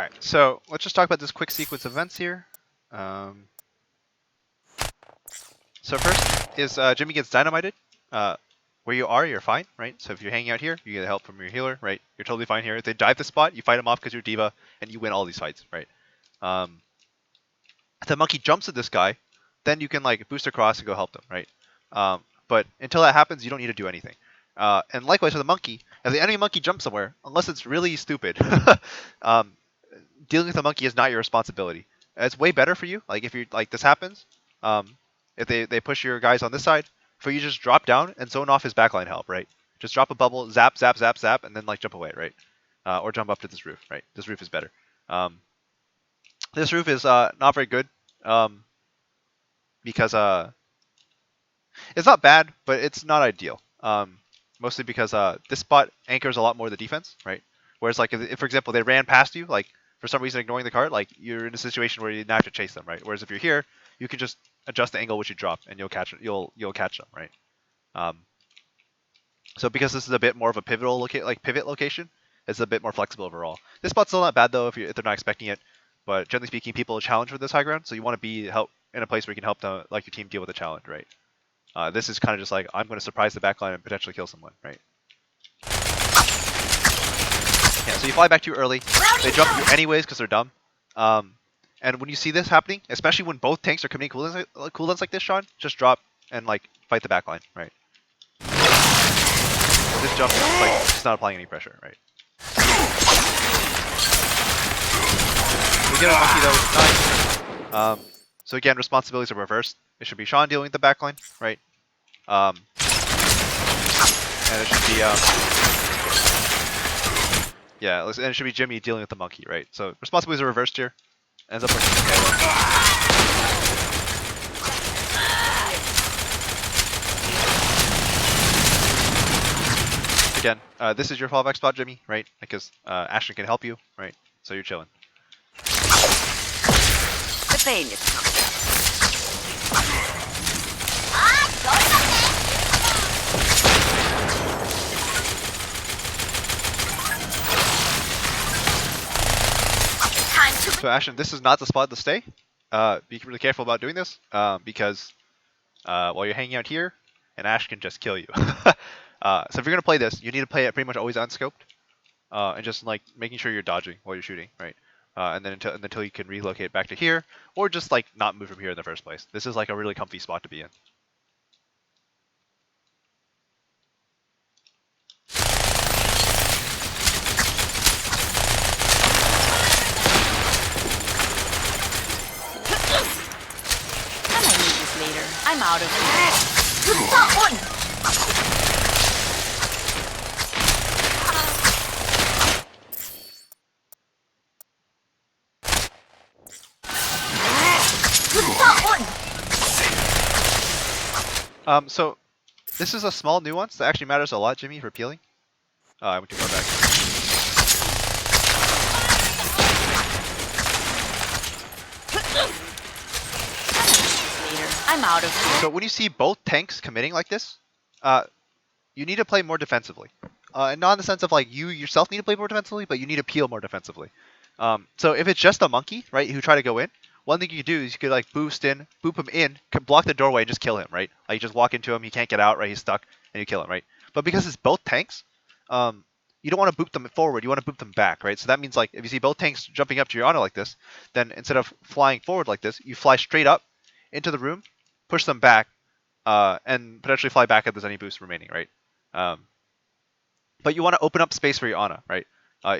Alright, so let's just talk about this quick sequence of events here. So first is Jimmy gets dynamited. Where you are, you're fine, right? So if you're hanging out here, you get help from your healer, right? You're totally fine here. If they dive the spot, you fight them off because you're D.Va, and you win all these fights, right? If the monkey jumps at this guy, then you can like boost across and go help them, right? But until that happens, you don't need to do anything. And likewise for the monkey, if the enemy monkey jumps somewhere, unless it's really stupid, dealing with the monkey is not your responsibility. It's way better for you. Like if you like this happens, if they push your guys on this side, for you just drop down and zone off his backline help, right? Just drop a bubble, zap, zap, zap, zap, and then like jump away, right? Or jump up to this roof, right? This roof is better. This roof is not very good because it's not bad, but it's not ideal. Mostly because this spot anchors a lot more the defense, right? Whereas like if for example they ran past you, like for some reason ignoring the cart, like you're in a situation where you now have to chase them, right? Whereas if you're here, you can just adjust the angle which you drop, and you'll catch them, right? So because this is a bit more of a pivot location, it's a bit more flexible overall. This spot's still not bad though if they're not expecting it, but generally speaking, people challenge with this high ground, so you want to be in a place where you can help your team deal with the challenge, right? This is kind of just like I'm going to surprise the backline and potentially kill someone, right? Yeah, so you fly back too early. They jump you anyways because they're dumb. And when you see this happening, especially when both tanks are committing cooldowns like this, Sean, just drop and like fight the backline, right? This jump is like just not applying any pressure, right? We get a monkey though, which is nice. So again, responsibilities are reversed. It should be Sean dealing with the backline, right? And it should be yeah, and it should be Jimmy dealing with the monkey, right? So responsibilities are reversed here. Ends up working together. Again, this is your fallback spot, Jimmy, right? Because Ashton can help you, right? So you're chilling. The pain is coming. So Ashton, this is not the spot to stay. Be really careful about doing this because while you're hanging out here, an Ash can just kill you. So if you're gonna play this, you need to play it pretty much always unscoped, and just like making sure you're dodging while you're shooting, right? And then until you can relocate back to here, or just like not move from here in the first place. This is like a really comfy spot to be in. I'm out of here. So this is a small nuance that actually matters a lot, Jimmy, for peeling. I went too far back. I'm out of here. So when you see both tanks committing like this, you need to play more defensively. And not in the sense of like you yourself need to play more defensively, but you need to peel more defensively. So if it's just a monkey, right, who try to go in, one thing you could do is you could like boop him in, can block the doorway and just kill him, right? Like you just walk into him, he can't get out, right? He's stuck, and you kill him, right? But because it's both tanks, you don't want to boop them forward, you want to boop them back, right? So that means like if you see both tanks jumping up to your honor like this, then instead of flying forward like this, you fly straight up into the room, push them back, and potentially fly back if there's any boost remaining, right? But you want to open up space for your Ana, right?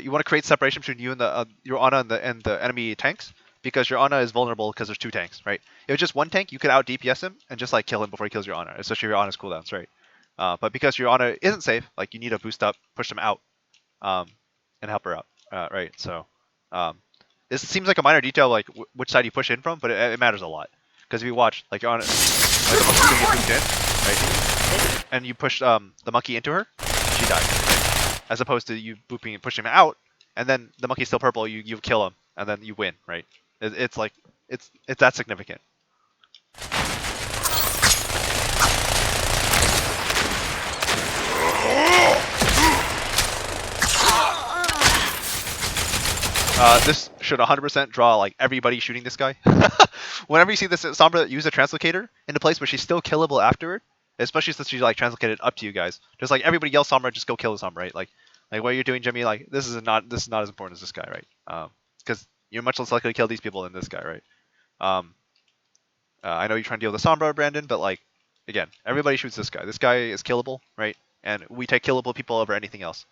You want to create separation between you and your Ana and the enemy tanks, because your Ana is vulnerable because there's two tanks, right? If it's just one tank, you could out DPS him and just like kill him before he kills your Ana, especially if your Ana's cooldowns, right? But because your Ana isn't safe, like you need to boost up, push them out, and help her out, right? So this seems like a minor detail, like which side you push in from, but it matters a lot. Because if you watch, like your Ana, like the monkey's gonna get booped in, right? And you push the monkey into her, she dies. As opposed to you booping and pushing him out, and then the monkey's still purple, you kill him, and then you win, right? It's like it's that significant. should 100% draw like everybody shooting this guy. Whenever you see this Sombra use a translocator in a place where she's still killable afterward, especially since she's like translocated up to you guys, just like everybody yell Sombra, just go kill the Sombra, right? Like what you're doing, Jimmy. Like this is not as important as this guy, right? Because you're much less likely to kill these people than this guy, right? I know you're trying to deal with the Sombra, Brandon, but like again, everybody shoots this guy. This guy is killable, right? And we take killable people over anything else.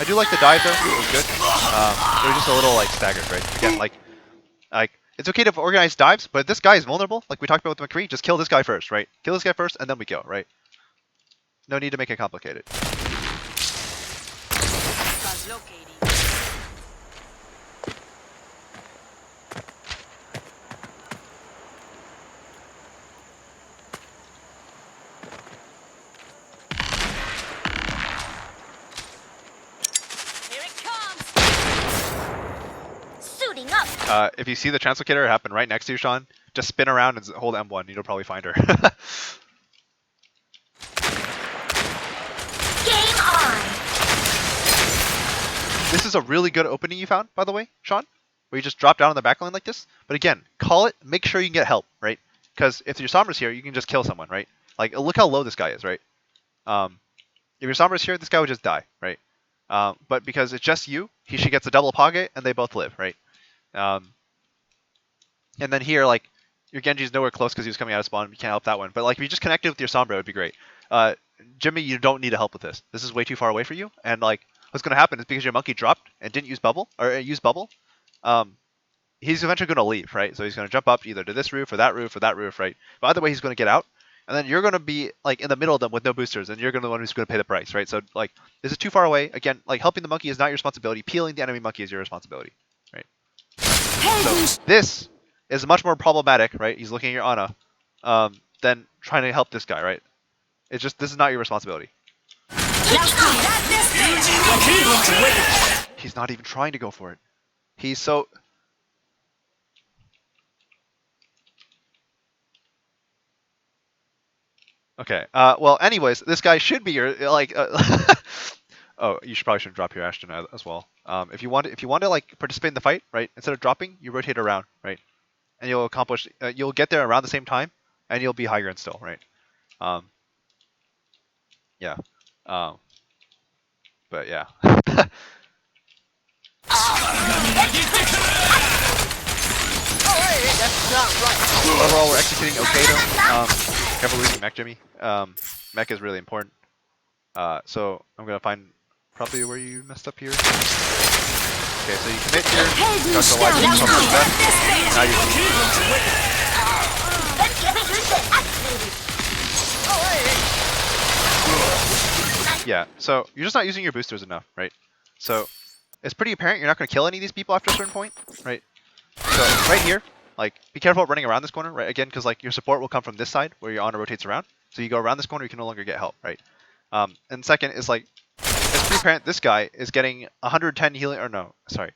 I do like the dive though. It was good. It was just a little like staggered, right? Again, like it's okay to organize dives, but if this guy is vulnerable, like we talked about with McCree, just kill this guy first, right? Kill this guy first, and then we go, right? No need to make it complicated. If you see the translocator happen right next to you, Sean, just spin around and hold M1. You'll probably find her. Game on! This is a really good opening you found, by the way, Sean, where you just drop down on the backline like this. But again, call it. Make sure you can get help, right? Because if your Sombra's here, you can just kill someone, right? Like, look how low this guy is, right? If your Sombra's here, this guy would just die, right? But because it's just you, he should get a double pocket, and they both live, right? And then here, like, your Genji's nowhere close because he was coming out of spawn. You can't help that one. But like, if you just connected with your Sombra, it would be great. Jimmy, you don't need to help with this. This is way too far away for you. And like, what's going to happen is because your monkey dropped and didn't use bubble use bubble, he's eventually going to leave, right? So he's going to jump up either to this roof or that roof or that roof, right? But either way, he's going to get out, and then you're going to be like in the middle of them with no boosters, and you're going to be the one who's going to pay the price, right? So like, this is too far away. Again, like helping the monkey is not your responsibility. Peeling the enemy monkey is your responsibility, right? So this is much more problematic, right? He's looking at your Ana, than trying to help this guy, right? It's just, this is not your responsibility. He's not even trying to go for it. He's so... Okay. Well, anyways, this guy should be your like. Oh, you should probably drop your Ashton as well. If you want to like participate in the fight, right? Instead of dropping, you rotate around, right? And you'll accomplish. You'll get there around the same time, and you'll be high ground still, right? Yeah. But yeah. Overall, we're executing okay though. Careful losing mech, Jimmy. Mech is really important. So I'm gonna find probably where you messed up here. Okay, so you commit here. Got the wide now yeah, so you're just not using your boosters enough, right? So it's pretty apparent you're not gonna kill any of these people after a certain point, right? So right here, like, be careful running around this corner, right? Again, because like your support will come from this side where your Ana rotates around. So you go around this corner, you can no longer get help, right? And second is like, it's pretty apparent this guy is getting 110 healing, or no, sorry,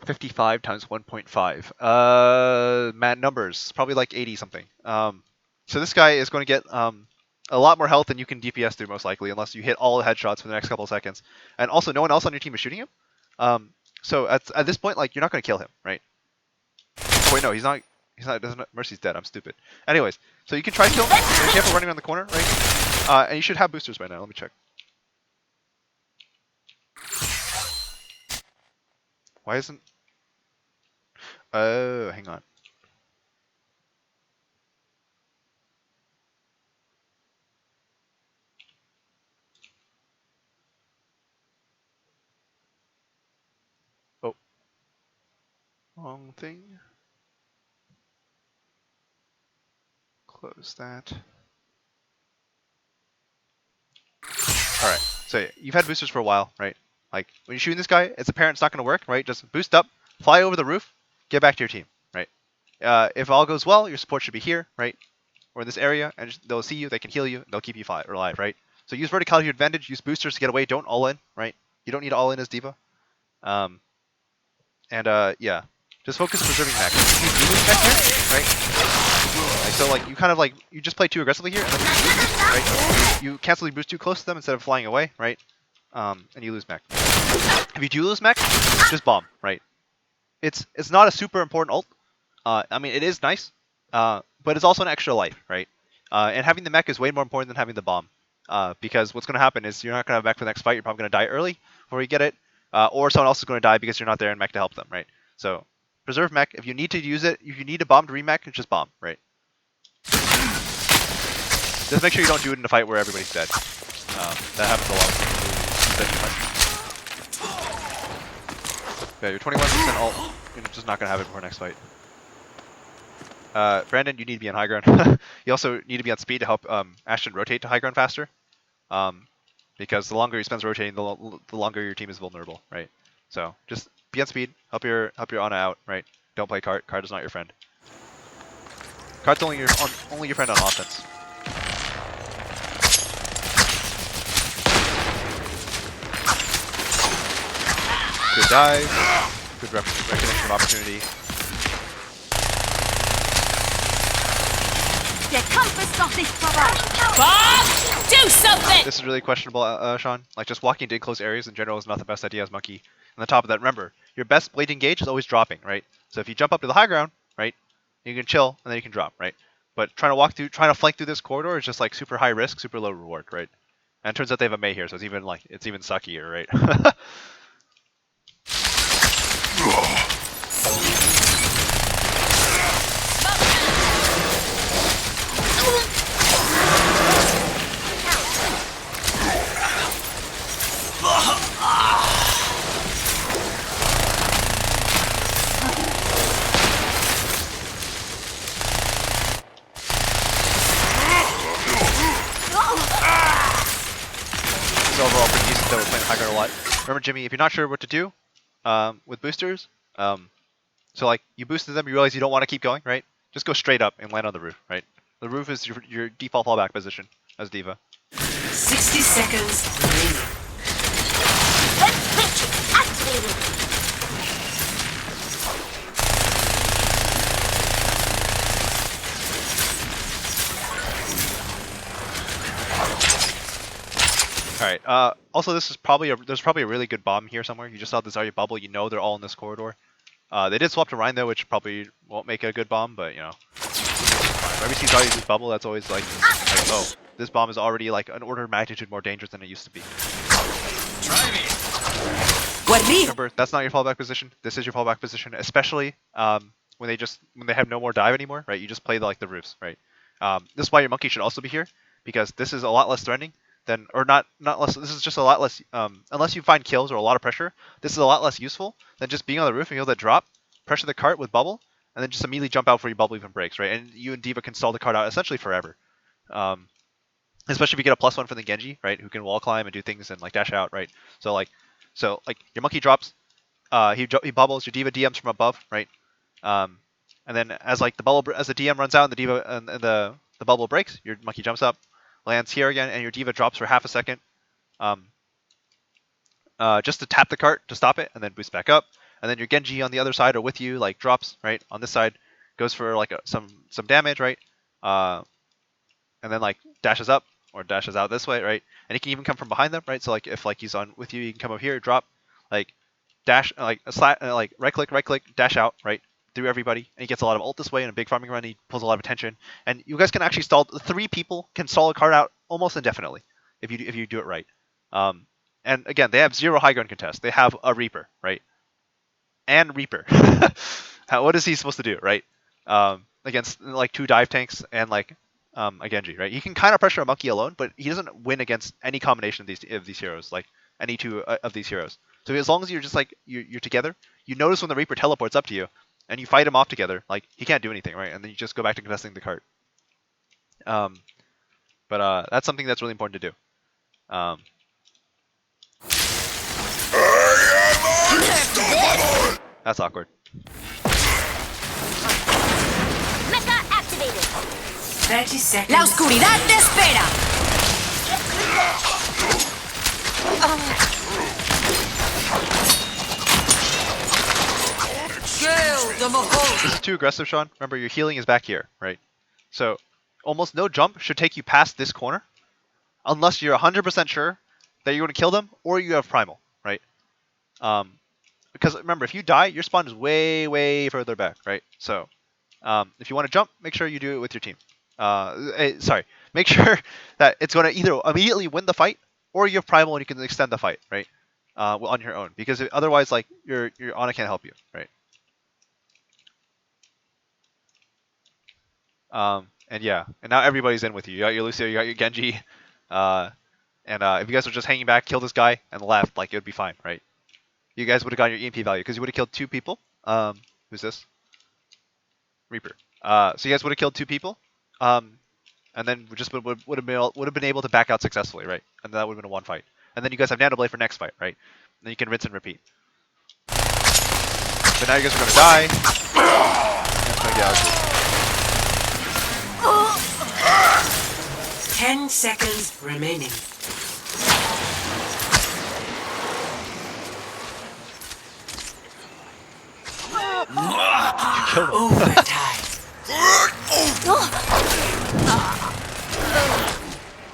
55 times 1.5. Man, numbers, probably like 80 something. So this guy is going to get a lot more health than you can DPS through most likely, unless you hit all the headshots for the next couple of seconds. And also, no one else on your team is shooting him. So at this point, like, you're not going to kill him, right? Oh, wait, no, he's not. Mercy's dead. I'm stupid. Anyways, so you can try to kill him. Be careful running around the corner, right? And you should have boosters by now. Let me check. Why isn't... Oh, hang on. Oh. Wrong thing. Close that. Alright, so you've had boosters for a while, right? Like, when you're shooting this guy, it's apparent it's not going to work, right? Just boost up, fly over the roof, get back to your team, right? If all goes well, your support should be here, right? Or in this area, and they'll see you, they can heal you, and they'll keep you alive, right? So use verticality to your advantage, use boosters to get away, don't all in, right? You don't need all in as D.Va. Yeah. Just focus on preserving mech. If you do lose mech here, right? Like so, like you kind of like you just play too aggressively here, and then you lose mech, right? You cancel your boost too close to them instead of flying away, right? And you lose mech. If you do lose mech, just bomb, right? It's not a super important ult. I mean, it is nice, but it's also an extra life, right? And having the mech is way more important than having the bomb, because what's going to happen is you're not going to have mech for the next fight. You're probably going to die early before you get it, or someone else is going to die because you're not there in mech to help them, right? So preserve mech. If you need to use it, if you need a bomb to remech, just bomb, right? Just make sure you don't do it in a fight where everybody's dead. That happens a lot. Yeah, you're 21% ult. You're just not going to have it before next fight. Brandon, you need to be on high ground. You also need to be on speed to help Ashton rotate to high ground faster. Because the longer he spends rotating, the longer your team is vulnerable, right? So just be on speed, help your Ana out, right? Don't play cart. Cart is not your friend. Cart's only your friend on offense. Good dive. Good recognition of opportunity. Bob, do something! This is really questionable, Sean. Like, just walking into close areas in general is not the best idea as Monkey. And on top of that, remember, your best blade engage is always dropping, right? So if you jump up to the high ground, right, you can chill, and then you can drop, right? But trying to flank through this corridor is just like super high risk, super low reward, right? And it turns out they have a Mei here, so it's even suckier, right? Overall pretty decent though. We're playing high ground a lot. Remember, Jimmy, if you're not sure what to do with boosters, so like you boosted them, you realize you don't want to keep going, right? Just go straight up and land on the roof, right? The roof is your default fallback position as D.Va. 60 seconds remaining. Let's activated. All right. Also, this is there's probably a really good bomb here somewhere. You just saw the Zarya bubble. You know they're all in this corridor. They did swap to Rhine though, which probably won't make it a good bomb, but you know. Whenever you see Zarya use bubble, that's always like, oh, this bomb is already like an order of magnitude more dangerous than it used to be. Try me. Remember, that's not your fallback position. This is your fallback position, especially when they have no more dive anymore, right? You just play the roofs, right? This is why your monkey should also be here, because this is a lot less threatening. Not less. This is just a lot less. Unless you find kills or a lot of pressure, this is a lot less useful than just being on the roof and you'll let drop, pressure the cart with bubble, and then just immediately jump out before your bubble even breaks, right? And you and D.Va can stall the cart out essentially forever. Especially if you get a +1 from the Genji, right? Who can wall climb and do things and like dash out, right? So your monkey drops, he bubbles, your D.Va DMs from above, right? And then as the DM runs out and the D.Va and the bubble breaks, your monkey jumps up, lands here again, and your D.Va drops for half a second, just to tap the cart to stop it, and then boost back up. And then your Genji on the other side or with you drops right on this side, goes for some damage, right? And then dashes up or dashes out this way, right? And he can even come from behind them, right? So if he's on with you, he can come up here, drop, dash, right click, dash out, right? Through everybody, and he gets a lot of ult this way in a big farming run. He pulls a lot of attention, and you guys can actually stall. 3 people can stall a card out almost indefinitely if you do it right. And again, they have 0 high ground contest. They have a Reaper, right? And Reaper. What is he supposed to do, right? Against 2 dive tanks and a Genji, right? He can kind of pressure a monkey alone, but he doesn't win against any combination of these heroes, any 2 of these heroes. So as long as you're just you're together, you notice when the Reaper teleports up to you. And you fight him off together, he can't do anything, right? And then you just go back to contesting the cart. But that's something that's really important to do. That's awkward. Mecha activated. 30 seconds. La oscuridad te espera. This is too aggressive, Sean. Remember, your healing is back here, right? So almost no jump should take you past this corner, unless you're 100% sure that you're going to kill them or you have primal, right? Because remember, if you die, your spawn is way, way further back, right? So if you want to jump, make sure you do it with your team. Sorry, make sure that it's going to either immediately win the fight or you have primal and you can extend the fight, right? On your own, because otherwise, like your Ana can't help you, right? And yeah, and now everybody's in with you. You got your Lucio, you got your Genji, and if you guys were just hanging back, kill this guy and left, like it would be fine, right? You guys would have gotten your EMP value because you would have killed 2 people. Who's this? Reaper. So you guys would have killed 2 people, and then we just would have been able to back out successfully, right? And that would have been a 1 fight. And then you guys have Nano Blade for next fight, right? And then you can rinse and repeat. But now you guys are gonna die. It's gonna get ugly. 10 seconds remaining. You killed him. Overtime.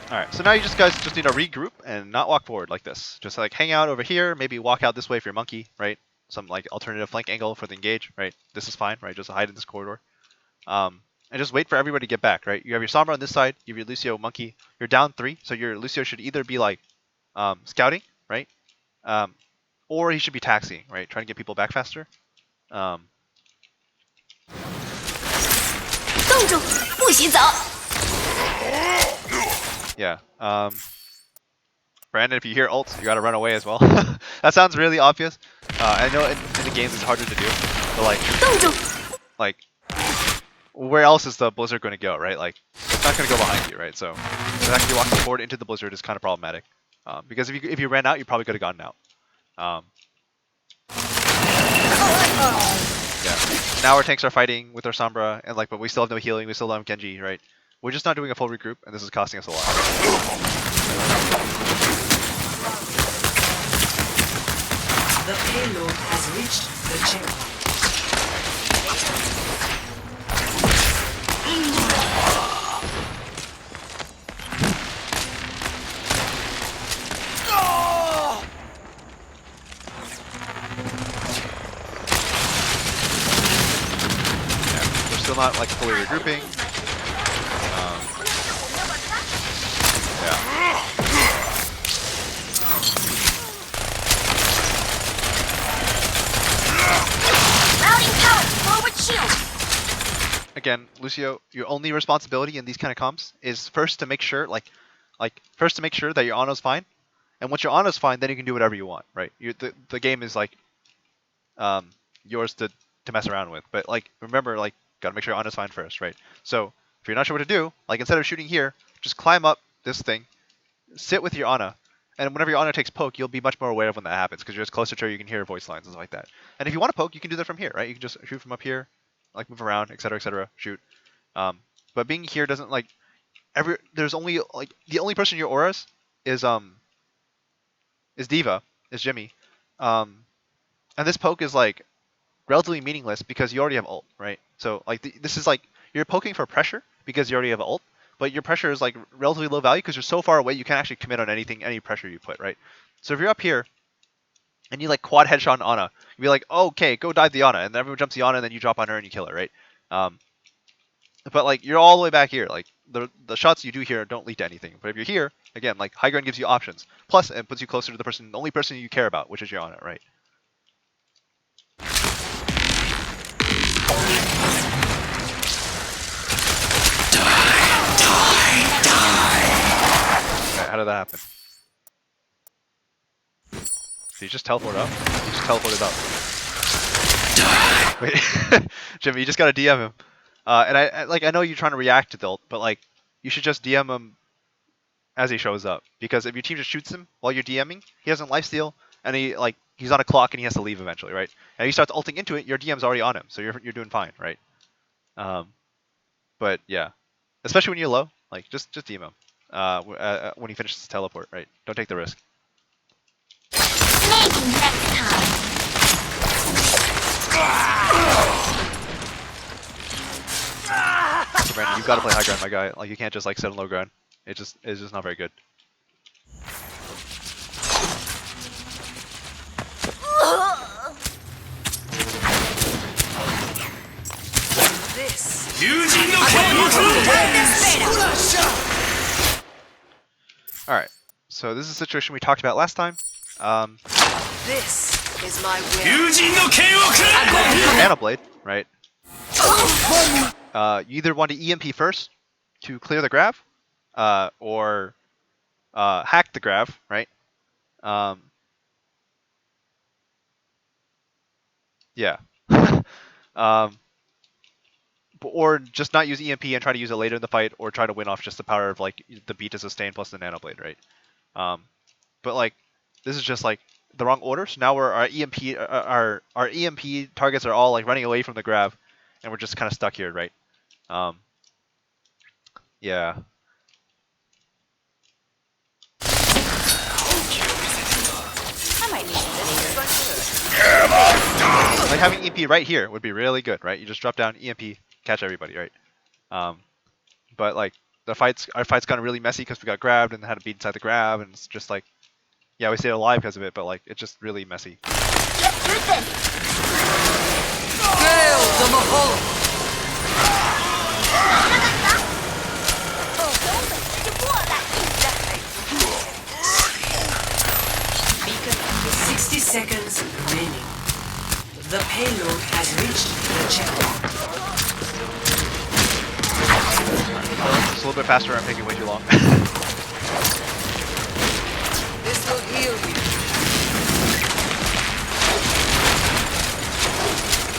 Alright, so now you guys just need to regroup and not walk forward like this. Just like hang out over here, maybe walk out this way if you're monkey, right? Some like alternative flank angle for the engage, right? This is fine, right? Just hide in this corridor. And just wait for everybody to get back, right? You have your Sombra on this side, you have your Lucio monkey. You're down 3, so your Lucio should either be like scouting, right? Or he should be taxiing, right? Trying to get people back faster. Yeah. Brandon, if you hear ults, you gotta run away as well. That sounds really obvious. I know in the games it's harder to do, but like, where else is the blizzard going to go, right? Like, it's not going to go behind you, right? So, actually walking forward into the blizzard is kind of problematic. Because if you ran out, you probably could have gotten out. Yeah. Now our tanks are fighting with our Sombra, and like, but we still have no healing. We still don't have Genji, right? We're just not doing a full regroup, and this is costing us a lot. The payload has reached the checkpoint. We're still not like fully regrouping. Yeah. Again, Lucio, your only responsibility in these kind of comps is first to make sure, first to make sure that your Ana's fine, and once your Ana's fine, then you can do whatever you want, right? The game is like, yours to mess around with, but like remember, like gotta make sure your Ana's fine first, right? So if you're not sure what to do, like instead of shooting here, just climb up this thing, sit with your Ana, and whenever your Ana takes poke, you'll be much more aware of when that happens because you're just closer to her, you can hear her voice lines and stuff like that. And if you want to poke, you can do that from here, right? You can just shoot from up here, like move around, etc., shoot. But being here doesn't like there's only like the only person in your auras is Diva, is Jimmy. And this poke is like relatively meaningless because you already have ult, right? So like this is like you're poking for pressure because you already have ult, but your pressure is like relatively low value because you're so far away you can't actually commit on anything, any pressure you put, right? So if you're up here and you like quad headshot on Ana, you'd be like, oh, okay, go dive the Ana, and then everyone jumps the Ana and then you drop on her and you kill her, right? But like you're all the way back here, like the shots you do here don't lead to anything. But if you're here, again, like high ground gives you options. Plus it puts you closer to the only person you care about, which is your Ana, right? Okay, how did that happen? Did he just teleport up? He just teleported up. Wait, Jimmy, you just gotta DM him. And I know you're trying to react to the ult, but like you should just DM him as he shows up. Because if your team just shoots him while you're DMing, he doesn't lifesteal, and he's on a clock and he has to leave eventually, right? And he starts ulting into it, your DM's already on him, so you're doing fine, right? But yeah, especially when you're low, like just DM him when he finishes his teleport, right? Don't take the risk. Maybe next time. Brandon, you gotta play high ground, my guy. Like you can't just like sit on low ground. It's just not very good. This. All right. So this is a situation we talked about last time. This is my will. Nano Blade, right? You either want to EMP first to clear the grav, or hack the grav, right? Yeah. Or just not use EMP and try to use it later in the fight, or try to win off just the power of like the beat to sustain plus the Nano Blade, right? But like this is just like the wrong order. So now our EMP targets are all like running away from the grav, and we're just kind of stuck here, right? Yeah. I might need this. Like having EMP right here would be really good, right? You just drop down EMP, catch everybody, right? But like our fight's gotten really messy because we got grabbed and had to beat inside the grab, and it's just like, yeah, we stayed alive because of it, but like it's just really messy. Let's do this. Beacon 60 seconds remaining. The payload has reached the checkpoint. Just a little bit faster. I'm taking way too long. This will heal you.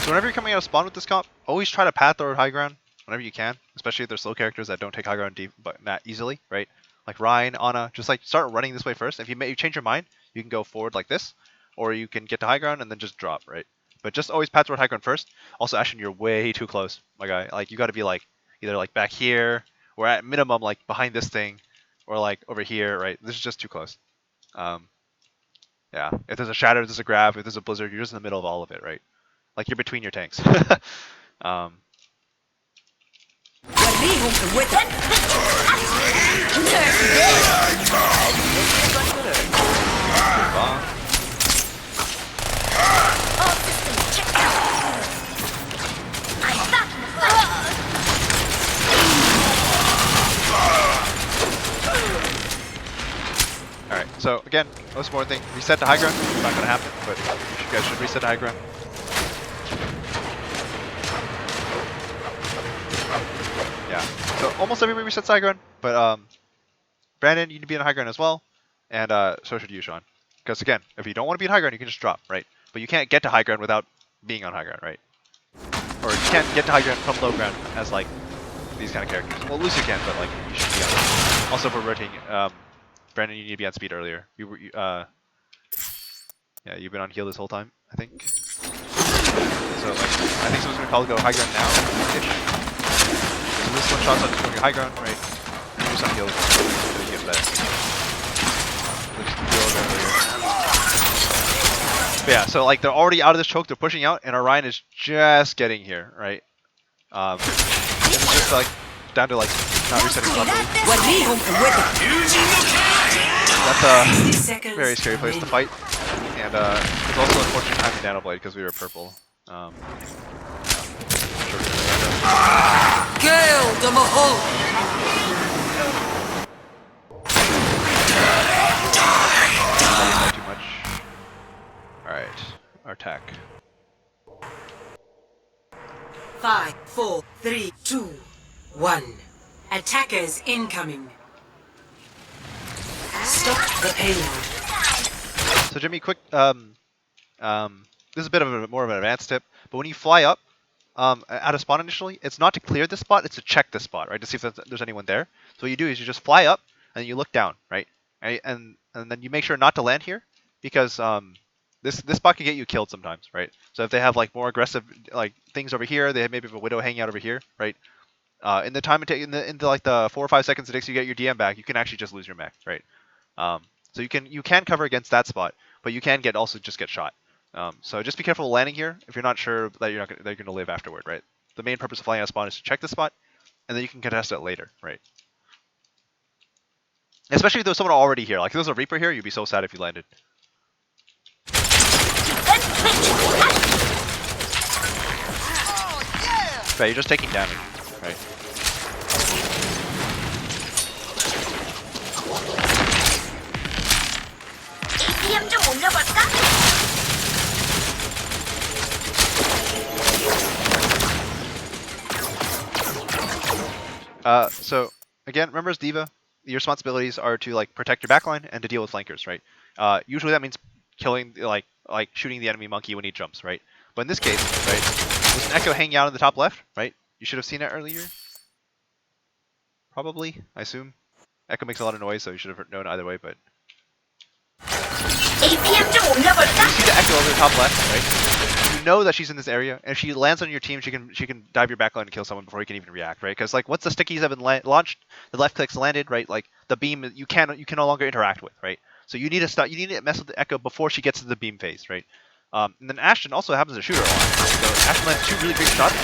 So whenever you're coming out of spawn with this comp, always try to path toward high ground whenever you can, especially if there's slow characters that don't take high ground deep, but not easily, right? Like Ryan, Ana, just like start running this way first. If you change your mind, you can go forward like this, or you can get to high ground and then just drop, right? But just always path toward high ground first. Also, Ashton, you're way too close, my guy. Like you got to be like either like back here, or at minimum like behind this thing, or like over here, right? This is just too close. Yeah. If there's a shadow, there's a grab. If there's a blizzard, you're just in the middle of all of it, right? Like you're between your tanks. Alright, so again, most important thing, reset to high ground. It's not gonna happen, but you guys should reset to high ground. Yeah, so almost everybody resets to high ground, but Brandon, you need to be in high ground as well, and so should you, Sean. Because again, if you don't want to be in high ground, you can just drop, right? But you can't get to high ground without being on high ground, right? Or you can't get to high ground from low ground as like these kind of characters. Well, Lucy can, but like you should be on. Also for rotating, Brandon, you need to be on speed earlier. Yeah, you've been on heal this whole time, I think. So like, I think someone's gonna probably go high ground now. So this one shot's on just going high ground, right? Do some heals so you get that. But yeah, so like they're already out of this choke, they're pushing out, and Orion is just getting here, right? It's just like down to like not resetting properly. That's a very scary place to fight, and it's also unfortunate timing Nano Blade because we were purple. Too much. All right, our attack. 5, 4, 3, 2, 1. Attackers incoming. Stop the payload. So Jimmy, quick. This is a bit of more of an advanced tip, but when you fly up out of spawn initially, it's not to clear this spot; it's to check this spot, right? To see if there's anyone there. So what you do is you just fly up and you look down, right? And then you make sure not to land here because this spot can get you killed sometimes, right? So if they have like more aggressive like things over here, they have maybe a widow hanging out over here, right? In the time it takes, in like the 4 or 5 seconds it takes you to get your DM back, you can actually just lose your mech, right? So you can cover against that spot, but you can also just get shot. So just be careful of landing here if you're not sure that you're going to live afterward, right? The main purpose of flying out of spawn is to check the spot, and then you can contest it later, right? Especially if there's someone already here. Like if there was a Reaper here, you'd be so sad if you landed. Right, you're just taking damage, right? APM 좀 올려볼까? So again, remember as D.Va, your responsibilities are to like protect your backline and to deal with flankers, right? Usually that means killing, like shooting the enemy monkey when he jumps, right? But in this case, right, there's an Echo hanging out in the top left, right? You should have seen it earlier. Probably, I assume. Echo makes a lot of noise, so you should have known either way, but... APM 좀 올려볼까? You see the Echo over the top left, right? You know that she's in this area, and if she lands on your team, she can dive your backline and kill someone before you can even react, right? Because like once the stickies have been launched, the left clicks landed, right? Like the beam you can no longer interact with, right? So you need to stop. You need to mess with the Echo before she gets to the beam phase, right? And then Ashton also happens to shoot her a lot. So Ashton lands 2 really great shots,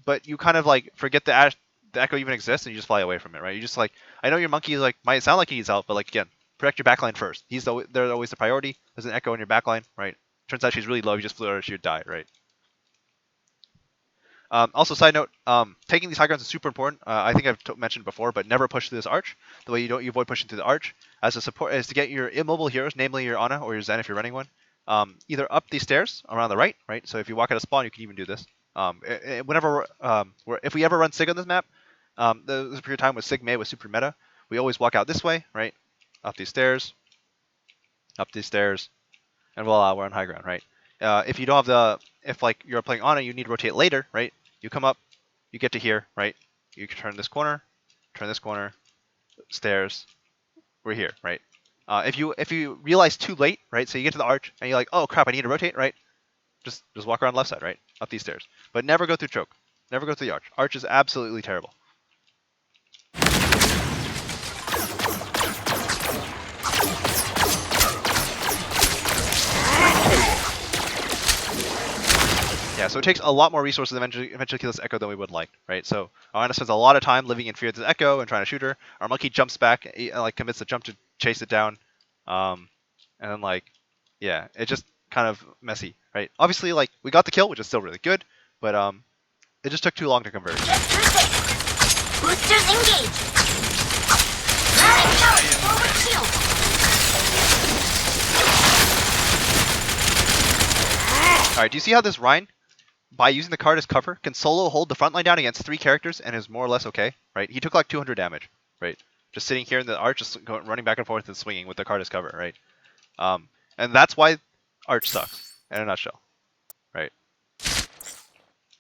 but you kind of like forget the Echo even exists, and you just fly away from it, right? You just like, I know your monkey is like might sound like he needs help, but like again, protect your backline first. They're always the priority. There's an Echo in your backline, right? Turns out she's really low. You just flew her, she would die, right? Also, side note, taking these high grounds is super important. I think I've mentioned before, but never push through this arch. The way you avoid pushing through the arch as a support is to get your immobile heroes, namely your Ana or your Zen if you're running one, either up these stairs around the right, right? So if you walk out of spawn, you can even do this. If we ever run Sig on this map, there's a period of time with Sig Mei was super meta. We always walk out this way, right? Up these stairs, and voila, we're on high ground, right? If you don't have if like you're playing Ana, you need to rotate later, right? You come up, you get to here, right? You can turn this corner, stairs, we're here, right? If you realize too late, right? So you get to the arch and you're like, oh crap, I need to rotate, right? Just walk around left side, right? Up these stairs, but never go through choke, never go through the arch. Arch is absolutely terrible. Yeah, so it takes a lot more resources to eventually kill this Echo than we would like, right? So Ana spends a lot of time living in fear of this Echo and trying to shoot her. Our monkey jumps back, like commits the jump to chase it down, and then like, yeah, it's just kind of messy, right? Obviously, like we got the kill, which is still really good, but it just took too long to convert. Boosters engage. Running out, forward shield. All right, do you see how this Rhine, by using the card as cover, can solo hold the front line down against 3 characters and is more or less okay, right? He took like 200 damage, right? Just sitting here in the arch, just running back and forth and swinging with the card as cover, right? And that's why arch sucks, in a nutshell, right?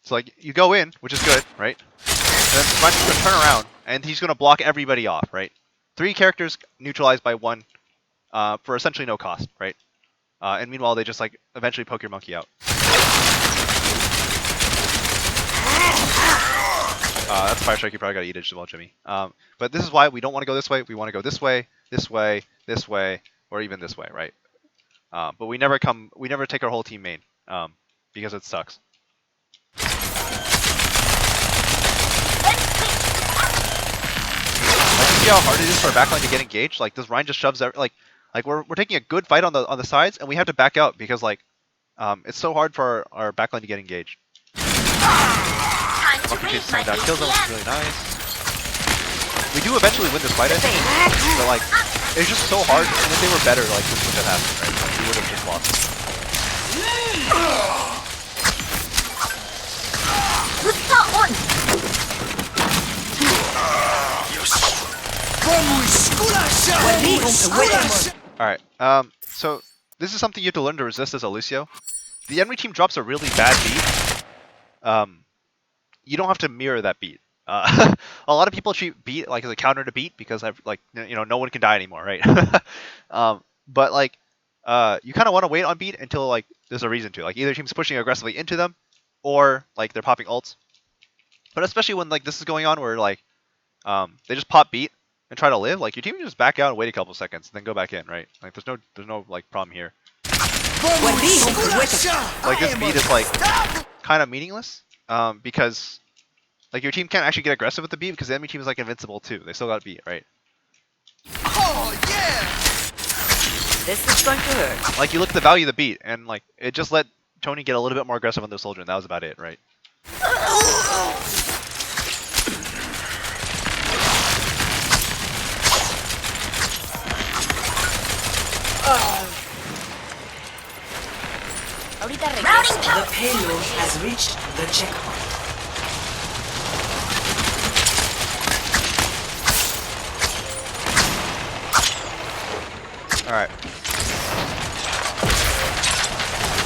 So like, you go in, which is good, right? And then Rhine's going to turn around, and he's going to block everybody off, right? 3 characters neutralized by 1 for essentially no cost, right? And meanwhile, they just like eventually poke your monkey out. That's Fire Strike. You probably gotta eat it as well, Jimmy. But this is why we don't want to go this way. We want to go this way, this way, this way, or even this way, right? But we never take our whole team main because it sucks. Like, you see how hard it is for our backline to get engaged? Like this Rhine just shoves like we're taking a good fight on the sides, and we have to back out because like it's so hard for our backline to get engaged. Monkey chases someone down, kills them, which is really nice. We do eventually win this fight, I think, but like it's just so hard. And if they were better, like this wouldn't have happened, right? Like, we would have just lost. All right. So this is something you have to learn to resist as a Lucio. The enemy team drops a really bad beat. You don't have to mirror that beat. A lot of people treat beat like as a counter to beat because no one can die anymore, right? But like you kind of want to wait on beat until like there's a reason to. Like either team's pushing aggressively into them, or like they're popping ults. But especially when like this is going on, where like they just pop beat and try to live, like your team can just back out and wait a couple seconds, and then go back in, right? Like there's no like problem here. Like this beat is like kind of meaningless because Like your team can't actually get aggressive with the beat because the enemy team is like invincible too. They still got beat, right? Oh yeah! This is going to hurt. Like you look at the value of the beat, and like it just let Tony get a little bit more aggressive on their soldier, and that was about it, right? Ahorita regreso. The payload has reached the checkpoint. All right.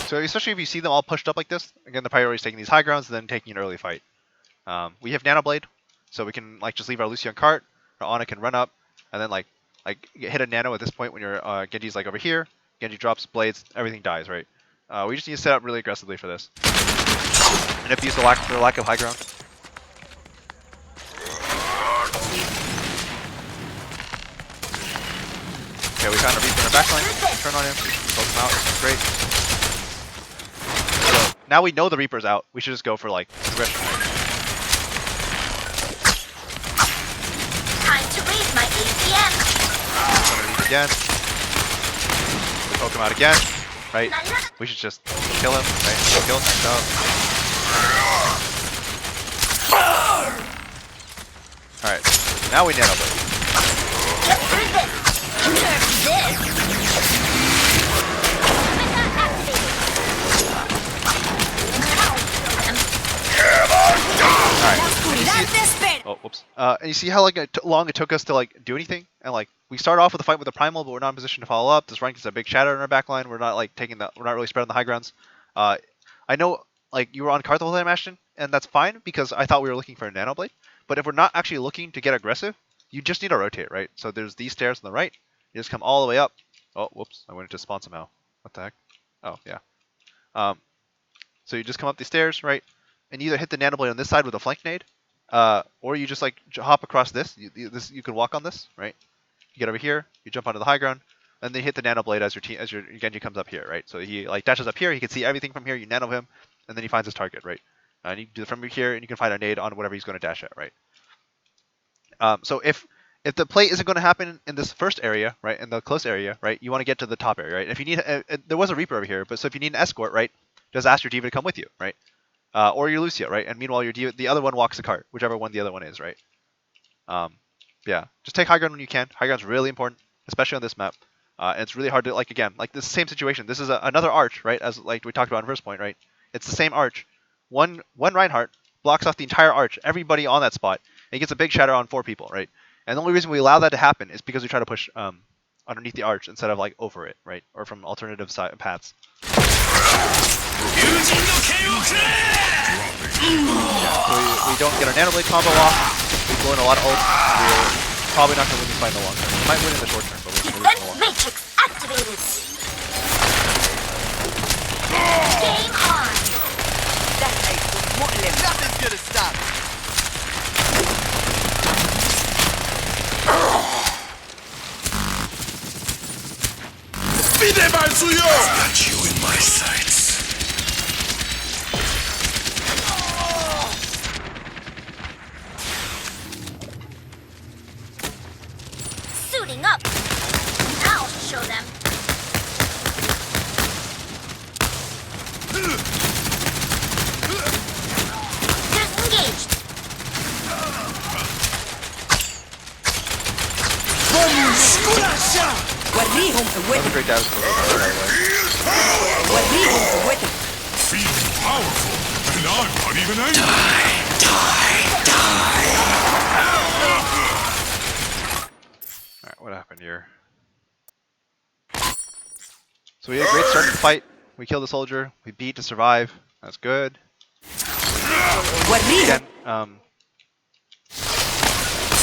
So especially if you see them all pushed up like this, again the priority is taking these high grounds and then taking an early fight. We have Nano Blade, so we can like just leave our Lucy on cart. Our Ana can run up, and then like hit a Nano at this point when your Genji's like over here. Genji drops blades, everything dies, right? We just need to set up really aggressively for this, and abuse the lack of high ground. Okay, we found a Reaper in our backline. Turn on him, close him out. Great. So now we know the Reaper's out. We should just go for like aggression. Time to raise my APM. Again. We poke him out again. Right? We should just kill him. Right? Kill him. Nice job. Alright. Now we Nano Blade. Get through this. Nerf this. Mega activated. Alright. Oscuridad te espera. Oh, whoops. And you see how like long it took us to like do anything? And like we start off with a fight with the primal, but we're not in position to follow up. This rank is a big shadow in our backline. We're not like we're not really spreading the high grounds. I know like you were on cart the whole time, Ashton, and that's fine because I thought we were looking for a Nano Blade. But if we're not actually looking to get aggressive, you just need to rotate, right? So there's these stairs on the right. You just come all the way up. Oh, whoops! I went into spawn somehow. What the heck? Oh, yeah. So you just come up these stairs, right? And either hit the Nano Blade on this side with a flank nade, or you just like hop across this. You can walk on this, right? You get over here, you jump onto the high ground, and then hit the Nano Blade as your Genji comes up here, right? So he like dashes up here, he can see everything from here. You nano him, and then he finds his target, right? And you do it from here, and you can find a nade on whatever he's going to dash at, right? So if the play isn't going to happen in this first area, right, in the close area, right, you want to get to the top area, right? If you need, there was a Reaper over here, but so if you need an escort, right, just ask your D.Va to come with you, right? Or your Lucia, right? And meanwhile, your D.Va, the other one walks the cart, whichever one the other one is, right? Yeah, just take high ground when you can. High ground's really important, especially on this map. And it's really hard to like again, like this same situation. This is another arch, right? As like we talked about in first point, right? It's the same arch. One Reinhardt blocks off the entire arch, everybody on that spot, and he gets a big shatter on 4 people, right? And the only reason we allow that to happen is because we try to push underneath the arch instead of like over it, right? Or from alternative paths. So we don't get our Nano Blade combo off. We blow in a lot of ult. We're probably not going to win this fight in the long term. We might win in the short term, but we're going to lose in the long term. Matrix activated. Game on. Nothing's gonna stop me. Got you in my sights. Suiting up. I'll show them. Disengaged. وريهم That was a قوتك great damage for by the way. وريهم قوتك Feeling powerful, and I'm not even angry. Alright, what happened here? So we had a great start to the fight. We killed the soldier. We beat to survive. That's good. وريهم Again,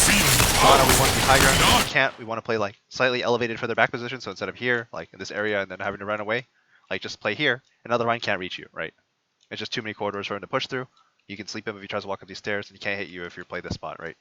Feeling Dorado, we powerful. want to be high ground. If we can't, we want to play like slightly elevated further back position. So instead of here, like in this area, and then having to run away, like just play here. Another Rhine can't reach you, right? It's just too many corridors for him to push through. You can sleep him if he tries to walk up these stairs, and he can't hit you if you play this spot, right?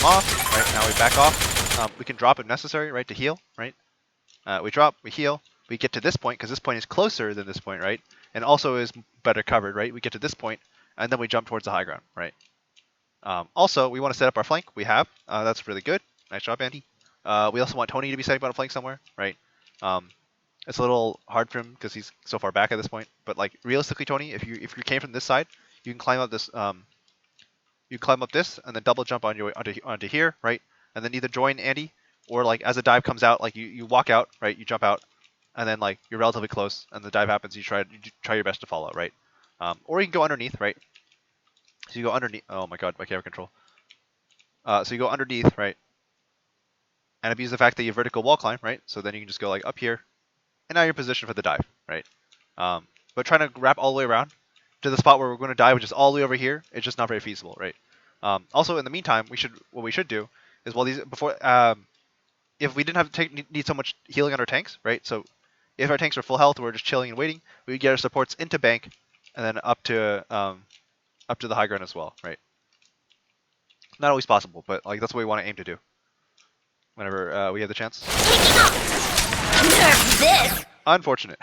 off, right? Now we back off. We can drop if necessary, right, to heal, right? We drop, we heal. We get to this point because this point is closer than this point, right? And also is better covered, right? We get to this point, and then we jump towards the high ground, right? Also, we want to set up our flank. We have. That's really good. Nice job, Andy. We also want Tony to be setting up a flank somewhere, right? It's a little hard for him because he's so far back at this point. But like realistically, Tony, if you came from this side, you can climb up this. You climb up this and then double jump on your way onto here, right? And then either join Andy or like as the dive comes out, like you walk out, right? You jump out, and then like you're relatively close, and the dive happens. You try your best to follow, right? Or you can go underneath, right? So you go underneath. Oh my god, my camera control. So you go underneath, right? And abuse the fact that you vertical wall climb, right? So then you can just go like up here, and now you're positioned for the dive, right? But trying to wrap all the way around to the spot where we're going to dive, which is all the way over here, it's just not very feasible, right? Also, in the meantime, what we should do is while these before if we didn't have to need so much healing on our tanks, right? So if our tanks are full health, we're just chilling and waiting. We would get our supports into bank, and then up to the high ground as well, right? Not always possible, but like that's what we want to aim to do whenever we have the chance. Nerf this! Unfortunate.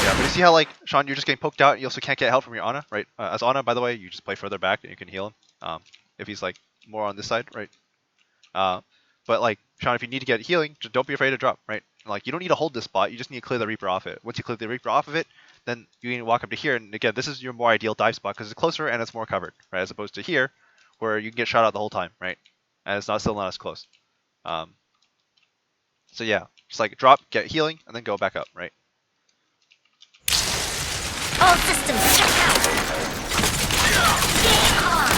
Yeah, but you see how like Sean, you're just getting poked out. You also can't get help from your Ana, right? As Ana, by the way, you just play further back and you can heal him. If he's like more on this side, right? But like Sean, if you need to get healing, just don't be afraid to drop, right? Like you don't need to hold this spot. You just need to clear the Reaper off it. Once you clear the Reaper off of it, then you need to walk up to here. And again, this is your more ideal dive spot because it's closer and it's more covered, right? As opposed to here, where you can get shot out the whole time, right? And it's still not as close. So yeah, just like drop, get healing, and then go back up, right? All systems check out! Game on!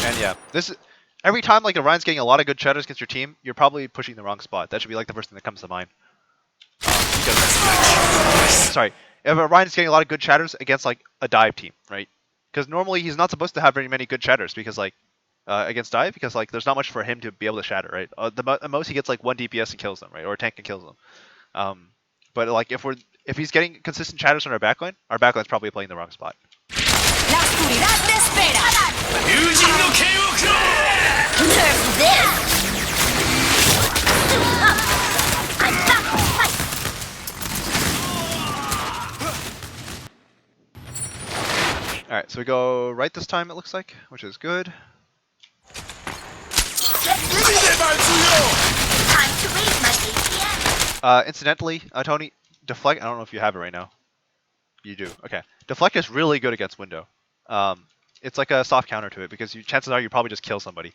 And yeah, this is every time like Orion's getting a lot of good shatters against your team, you're probably pushing the wrong spot. That should be like the first thing that comes to mind. Sorry, if Orion's getting a lot of good shatters against like a dive team, right? Because normally he's not supposed to have very many good shatters because like against dive because like there's not much for him to be able to shatter, right? The most he gets like 1 DPS and kills them, right? Or a tank and kills them. But like if he's getting consistent shatters on our backline's probably playing the wrong spot. La oscuridad te espera! Nerf this! I'm back to fight! Alright, so we go right this time it looks like, which is good. Time to raise my APM! Incidentally, Tony, deflect, I don't know if you have it right now. You do, okay. Deflect is really good against window. It's like a soft counter to it because chances are you probably just kill somebody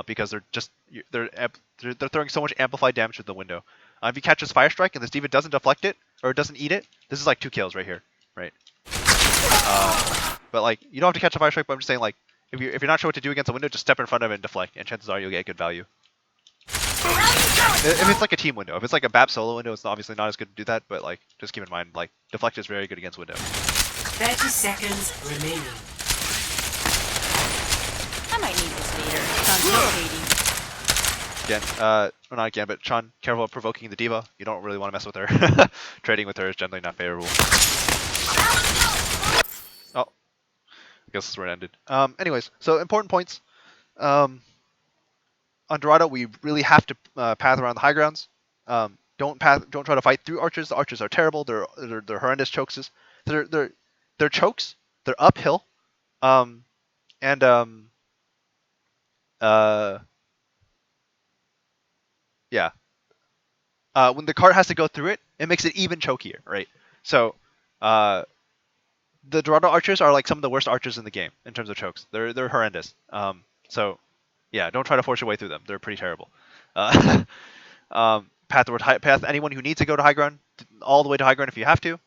because they're throwing so much amplified damage to the window. If you catch this fire strike and this diva doesn't deflect it or it doesn't eat it, this is like 2 kills right here, right? But like you don't have to catch a fire strike, but I'm just saying like if you're not sure what to do against a window, just step in front of it and deflect, and chances are you'll get good value. If it's like a team window, if it's like a BAP solo window, it's obviously not as good to do that, but like just keep in mind like deflect is very good against window. 30 seconds remaining. I might need this later. Sounds irritating. Again, well not again, but Sean, careful of provoking the diva. You don't really want to mess with her. Trading with her is generally not favorable. Oh, I guess that's where it ended. Anyways, so important points. On Dorado, we really have to path around the high grounds. Don't try to fight through archers. The archers are terrible. They're horrendous chokes. They're chokes. They're uphill. Yeah. When the cart has to go through it, it makes it even chokier, right? So, the Dorado archers are like some of the worst archers in the game in terms of chokes. They're horrendous. So, yeah, don't try to force your way through them. They're pretty terrible. Path anyone who needs to go to high ground, all the way to high ground if you have to.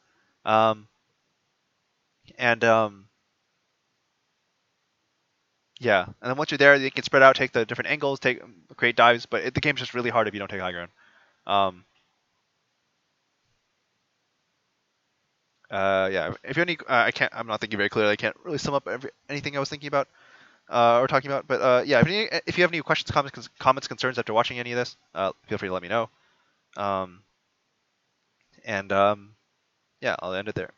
Yeah, and then once you're there, you can spread out, take the different angles, create dives. But the game's just really hard if you don't take high ground. Yeah, if you have any, I'm not thinking very clearly. I can't really sum up anything I was thinking about or talking about. But yeah, if you have any questions, comments, concerns after watching any of this, feel free to let me know. Yeah, I'll end it there.